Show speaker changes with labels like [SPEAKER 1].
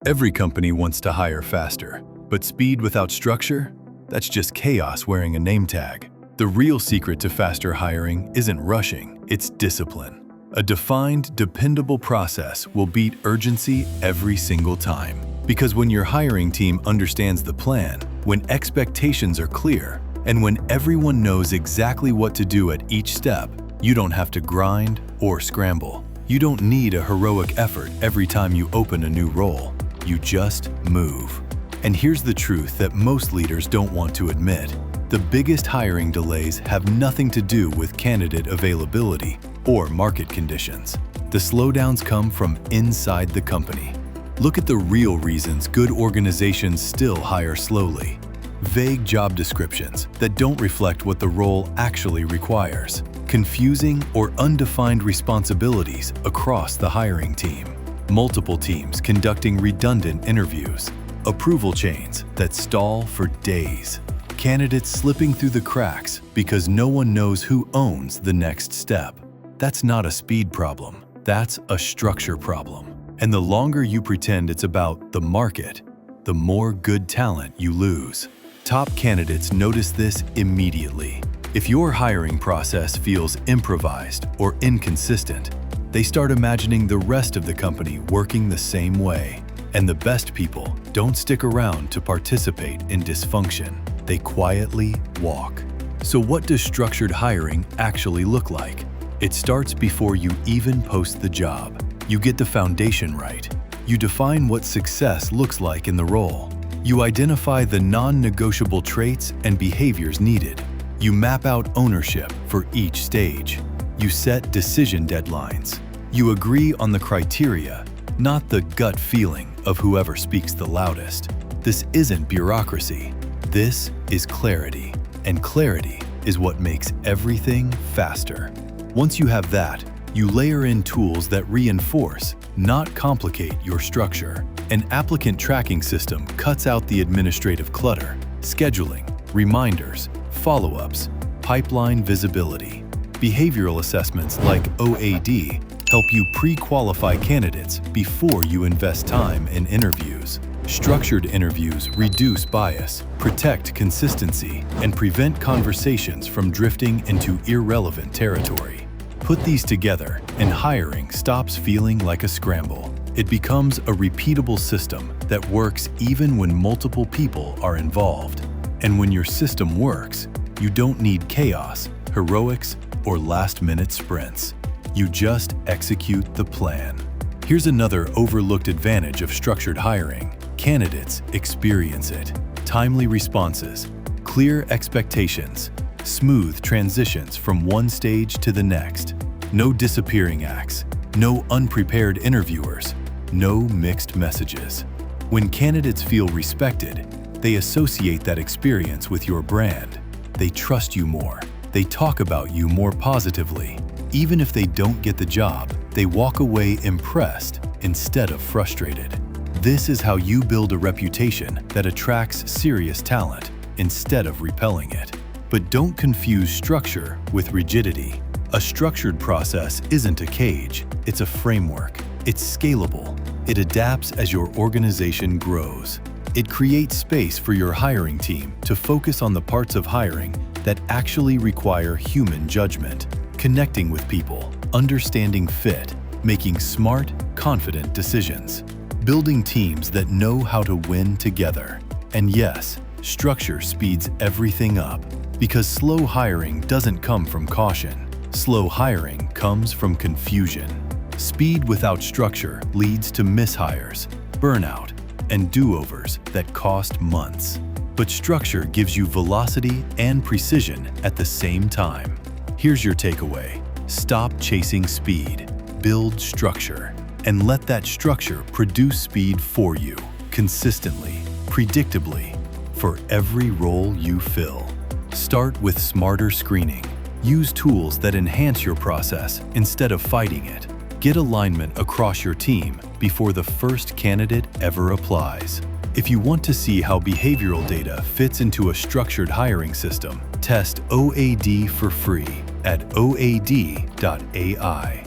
[SPEAKER 1] Every company wants to hire faster, but speed without structure? That's just chaos wearing a name tag. The real secret to faster hiring isn't rushing, it's discipline. A defined, dependable process will beat urgency every single time. Because when your hiring team understands the plan, when expectations are clear, and when everyone knows exactly what to do at each step, you don't have to grind or scramble. You don't need a heroic effort every time you open a new role. You just move. And here's the truth that most leaders don't want to admit. The biggest hiring delays have nothing to do with candidate availability or market conditions. The slowdowns come from inside the company. Look at the real reasons good organizations still hire slowly. Vague job descriptions that don't reflect what the role actually requires. Confusing or undefined responsibilities across the hiring team. Multiple teams conducting redundant interviews. Approval chains that stall for days. Candidates slipping through the cracks because no one knows who owns the next step. That's not a speed problem. That's a structure problem. And the longer you pretend it's about the market, the more good talent you lose. Top candidates notice this immediately. If your hiring process feels improvised or inconsistent, they start imagining the rest of the company working the same way. And the best people don't stick around to participate in dysfunction. They quietly walk. So what does structured hiring actually look like? It starts before you even post the job. You get the foundation right. You define what success looks like in the role. You identify the non-negotiable traits and behaviors needed. You map out ownership for each stage. You set decision deadlines. You agree on the criteria, not the gut feeling of whoever speaks the loudest. This isn't bureaucracy. This is clarity. And clarity is what makes everything faster. Once you have that, you layer in tools that reinforce, not complicate your structure. An applicant tracking system cuts out the administrative clutter, scheduling, reminders, follow-ups, pipeline visibility. Behavioral assessments like OAD help you pre-qualify candidates before you invest time in interviews. Structured interviews reduce bias, protect consistency, and prevent conversations from drifting into irrelevant territory. Put these together, and hiring stops feeling like a scramble. It becomes a repeatable system that works even when multiple people are involved. And when your system works, you don't need chaos, heroics, or last-minute sprints. You just execute the plan. Here's another overlooked advantage of structured hiring. Candidates experience it. Timely responses, clear expectations, smooth transitions from one stage to the next. No disappearing acts, no unprepared interviewers, no mixed messages. When candidates feel respected, they associate that experience with your brand. They trust you more. They talk about you more positively. Even if they don't get the job, they walk away impressed instead of frustrated. This is how you build a reputation that attracts serious talent instead of repelling it. But don't confuse structure with rigidity. A structured process isn't a cage, it's a framework. It's scalable. It adapts as your organization grows. It creates space for your hiring team to focus on the parts of hiring that actually require human judgment, connecting with people, understanding fit, making smart, confident decisions, building teams that know how to win together. And yes, structure speeds everything up, because slow hiring doesn't come from caution. Slow hiring comes from confusion. Speed without structure leads to mishires, burnout, and do-overs that cost months. But structure gives you velocity and precision at the same time. Here's your takeaway. Stop chasing speed, build structure, and let that structure produce speed for you, consistently, predictably, for every role you fill. Start with smarter screening. Use tools that enhance your process instead of fighting it. Get alignment across your team before the first candidate ever applies. If you want to see how behavioral data fits into a structured hiring system, test OAD for free at oad.ai.